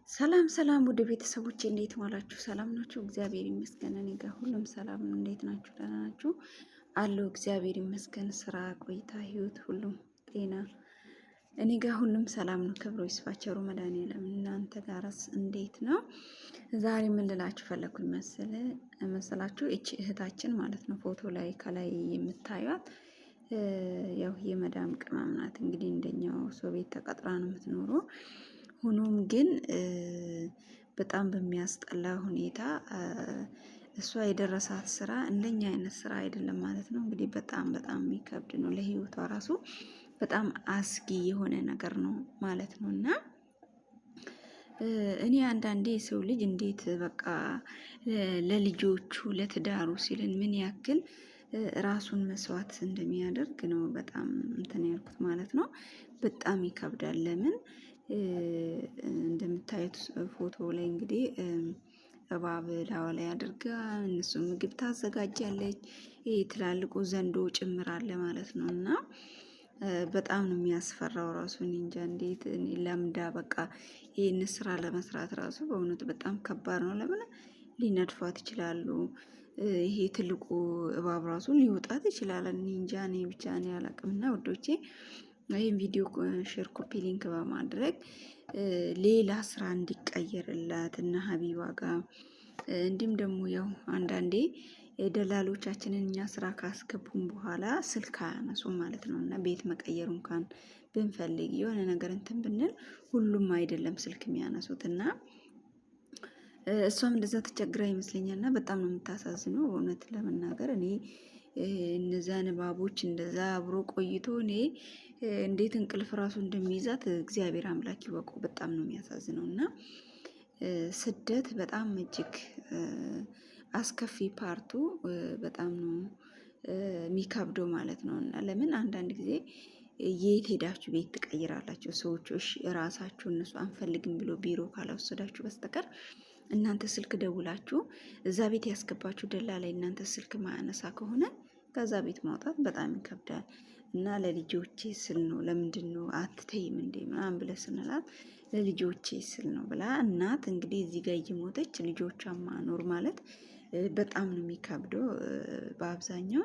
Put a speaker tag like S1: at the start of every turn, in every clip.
S1: ሰላም ሰላም ውድ ቤተሰቦቼ እንዴት ዋላችሁ? ሰላም ናችሁ? እግዚአብሔር ይመስገን እኔ ጋር ሁሉም ሰላም ነው። እንዴት ናችሁ? ደህና ናችሁ? አለው እግዚአብሔር ይመስገን። ስራ፣ ቆይታ፣ ህይወት፣ ሁሉም ጤና እኔ ጋር ሁሉም ሰላም ነው። ክብሩ ይስፋ ቸሩ መድኃኒዓለም። እናንተ ጋርስ እንዴት ነው? ዛሬ ምን ልላችሁ ፈለኩኝ መሰላችሁ? እቺ እህታችን ማለት ነው ፎቶ ላይ ከላይ የምታዩት ያው የመዳም ቅመም ናት። እንግዲህ እንደኛው ሰው ቤት ተቀጥራ ነው የምትኖረው። ሆኖም ግን በጣም በሚያስጠላ ሁኔታ እሷ የደረሳት ስራ እንደኛ አይነት ስራ አይደለም ማለት ነው። እንግዲህ በጣም የሚከብድ ነው። ለህይወቷ ራሱ በጣም አስጊ የሆነ ነገር ነው ማለት ነው። እና እኔ አንዳንዴ የሰው ልጅ እንዴት በቃ ለልጆቹ ለትዳሩ ሲልን ምን ያክል ራሱን መስዋዕት እንደሚያደርግ ነው በጣም እንትን ያልኩት ማለት ነው። በጣም ይከብዳል። ለምን እንደምታዩት ፎቶ ላይ እንግዲህ እባብ ላዋ ላይ አድርጋ እነሱ ምግብ ታዘጋጃለች። ይሄ ትላልቁ ዘንዶ ጭምር አለ ማለት ነው። እና በጣም ነው የሚያስፈራው። ራሱን እንጃ እንዴት ለምዳ በቃ ይሄን ስራ ለመስራት ራሱ በእውነት በጣም ከባድ ነው። ለምን ሊነድፏት ይችላሉ። ይሄ ትልቁ እባብ ራሱ ሊወጣት ይችላል። እኔ እንጃ እኔ ብቻ እኔ አላቅምና ውዶቼ ይህን ቪዲዮ ሼር ኮፒ ሊንክ በማድረግ ሌላ ስራ እንዲቀየርላት እና ሀቢባ ጋር እንዲሁም ደግሞ ያው አንዳንዴ ደላሎቻችንን እኛ ስራ ካስገቡን በኋላ ስልክ አያነሱም ማለት ነው። እና ቤት መቀየር እንኳን ብንፈልግ የሆነ ነገር እንትን ብንል ሁሉም አይደለም ስልክ የሚያነሱት። እና እሷም እንደዛ ተቸግራ ይመስለኛል። እና በጣም ነው የምታሳዝነው እውነት ለመናገር እኔ እነዛን እባቦች እንደዛ አብሮ ቆይቶ እኔ እንዴት እንቅልፍ ራሱ እንደሚይዛት እግዚአብሔር አምላክ ይወቀው። በጣም ነው የሚያሳዝነው። እና ስደት በጣም እጅግ አስከፊ ፓርቱ በጣም ነው የሚከብደው ማለት ነው። እና ለምን አንዳንድ ጊዜ የት ሄዳችሁ ቤት ትቀይራላችሁ? ሰዎች እሺ እራሳችሁ እነሱ አንፈልግም ብሎ ቢሮ ካላወሰዳችሁ በስተቀር እናንተ ስልክ ደውላችሁ እዛ ቤት ያስገባችሁ ደላላ እናንተ ስልክ ማያነሳ ከሆነ ከዛ ቤት ማውጣት በጣም ይከብዳል። እና ለልጆቼ ስል ነው ለምንድን ነው አትተይም እንዴ ምናምን ብለህ ስንላት ለልጆቼ ስል ነው ብላ እናት እንግዲህ እዚህ ጋር እየሞተች ልጆቿን ማኖር ማለት በጣም ነው የሚከብደው። በአብዛኛው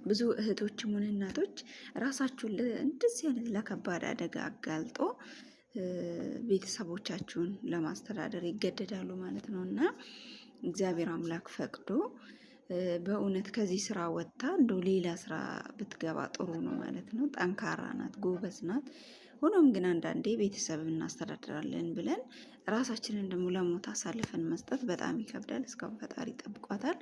S1: ብዙ እህቶችም ሆነ እናቶች ራሳችሁን እንደዚህ አይነት ለከባድ አደጋ አጋልጦ ቤተሰቦቻችሁን ለማስተዳደር ይገደዳሉ ማለት ነው። እና እግዚአብሔር አምላክ ፈቅዶ በእውነት ከዚህ ስራ ወጥታ እንደው ሌላ ስራ ብትገባ ጥሩ ነው ማለት ነው። ጠንካራ ናት፣ ጎበዝ ናት። ሆኖም ግን አንዳንዴ ቤተሰብ እናስተዳድራለን ብለን ራሳችንን ደግሞ ለሞት አሳልፈን መስጠት በጣም ይከብዳል። እስካሁን ፈጣሪ ጠብቋታል።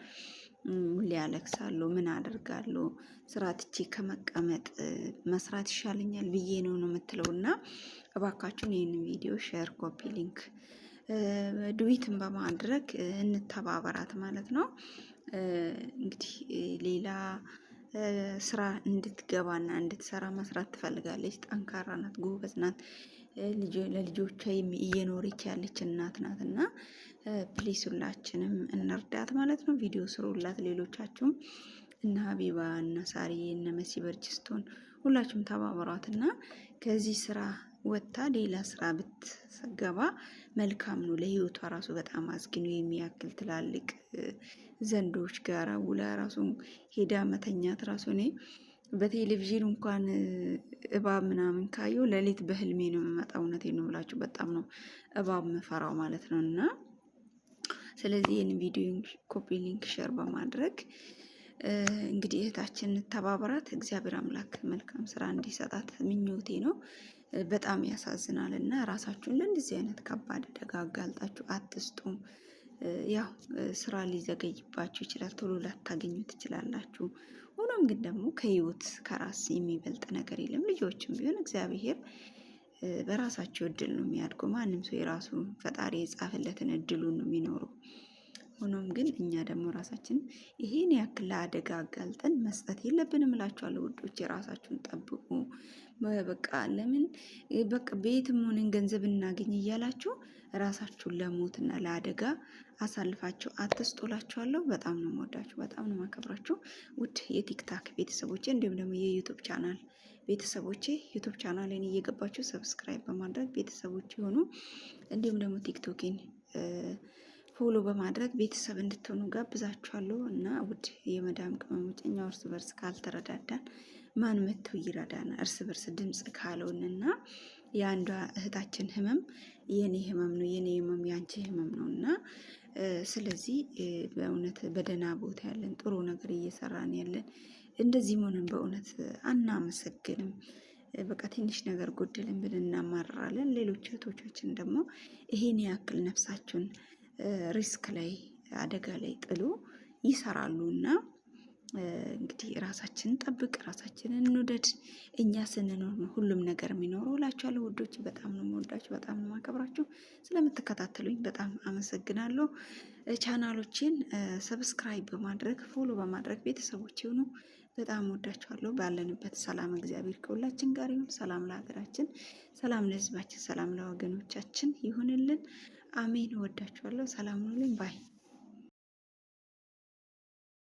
S1: ሊያለቅሳሉ ምን አደርጋለሁ ስራ ትቼ ከመቀመጥ መስራት ይሻለኛል ብዬ ነው የምትለው። እና እባካችሁን ይህንን ቪዲዮ ሼር ኮፒ ሊንክ ዱዊትን በማድረግ እንተባበራት ማለት ነው። እንግዲህ ሌላ ስራ እንድትገባና እንድትሰራ መስራት ትፈልጋለች። ጠንካራ ናት፣ ጎበዝ ናት። ለልጆቿ እየኖረች ያለች እናት ናት። እና ፕሊስ ሁላችንም እንርዳት ማለት ነው። ቪዲዮ ስሩላት። ሌሎቻችሁም እነ ሀቢባ እነ ሳሪ እነ መሲ በርጅስቶን ሁላችሁም ተባበሯት እና ከዚህ ስራ ወጥታ ሌላ ስራ ብትገባ መልካም ነው። ለህይወቷ ራሱ በጣም አስጊ ነው። የሚያክል ትላልቅ ዘንዶች ጋራ ውላ ራሱ ሄዳ መተኛት ራሱ እኔ በቴሌቪዥን እንኳን እባብ ምናምን ካየው ሌሊት በህልሜ ነው የምመጣው። እውነቴን ነው የምላችሁ። በጣም ነው እባብ መፈራው ማለት ነው። እና ስለዚህ ይህን ቪዲዮ ኮፒ ሊንክ ሼር በማድረግ እንግዲህ እህታችን ተባብራት። እግዚአብሔር አምላክ መልካም ስራ እንዲሰጣት ምኞቴ ነው። በጣም ያሳዝናል። እና ራሳችሁን ለእንደዚህ አይነት ከባድ አደጋ አጋልጣችሁ አትስጡም። ያው ስራ ሊዘገይባችሁ ይችላል፣ ቶሎ ላታገኙ ትችላላችሁ። ሆኖም ግን ደግሞ ከህይወት ከራስ የሚበልጥ ነገር የለም። ልጆችም ቢሆን እግዚአብሔር በራሳቸው እድል ነው የሚያድጉ። ማንም ሰው የራሱ ፈጣሪ የጻፈለትን እድሉን ነው የሚኖረው። ሆኖም ግን እኛ ደግሞ ራሳችን ይሄን ያክል ለአደጋ አጋልጠን መስጠት የለብንም እላችኋለሁ ውዶች። የራሳችሁን ጠብቁ። በቃ ለምን በቃ ቤትም ሆነን ገንዘብ እናገኝ እያላችሁ ራሳችሁን ለሞትና ለአደጋ አሳልፋችሁ አትስጡላችኋለሁ። በጣም ነው የምወዳችሁ፣ በጣም ነው የማከብራችሁ ውድ የቲክታክ ቤተሰቦቼ እንዲሁም ደግሞ የዩቲዩብ ቻናል ቤተሰቦቼ ዩቱብ ቻናሌን እየገባችሁ ሰብስክራይብ በማድረግ ቤተሰቦች የሆኑ እንዲሁም ደግሞ ቲክቶኬን ፎሎ በማድረግ ቤተሰብ እንድትሆኑ ጋብዛችኋለሁ። እና ውድ የመዳም ቅመሞች እኛው እርስ በርስ ካልተረዳዳን ማን መጥቶ ይረዳና? እርስ በርስ ድምፅ ካልሆንና የአንዷ እህታችን ህመም የኔ ህመም ነው፣ የኔ ህመም የአንቺ ህመም ነው እና ስለዚህ በእውነት በደህና ቦታ ያለን ጥሩ ነገር እየሰራን ያለን እንደዚህ መሆንን በእውነት አናመሰግንም። በቃ ትንሽ ነገር ጎደልን ብለን እናማርራለን። ሌሎች እህቶቻችን ደግሞ ይሄን ያክል ነፍሳቸውን ሪስክ ላይ አደጋ ላይ ጥሎ ይሰራሉ እና እንግዲህ ራሳችንን ጠብቅ፣ ራሳችንን እንውደድ። እኛ ስንኖር ነው ሁሉም ነገር የሚኖረው እላችኋለሁ። ውዶች በጣም ነው የምወዳችሁ፣ በጣም ነው የማከብራችሁ። ስለምትከታተሉኝ በጣም አመሰግናለሁ። ቻናሎችን ሰብስክራይብ በማድረግ ፎሎ በማድረግ ቤተሰቦች ይሁኑ። በጣም ወዳችኋለሁ። ባለንበት ሰላም እግዚአብሔር ከሁላችን ጋር ይሁን። ሰላም ለሀገራችን፣ ሰላም ለሕዝባችን፣ ሰላም ለወገኖቻችን ይሁንልን። አሜን። ወዳችኋለሁ። ሰላም ሁኑልኝ ባይ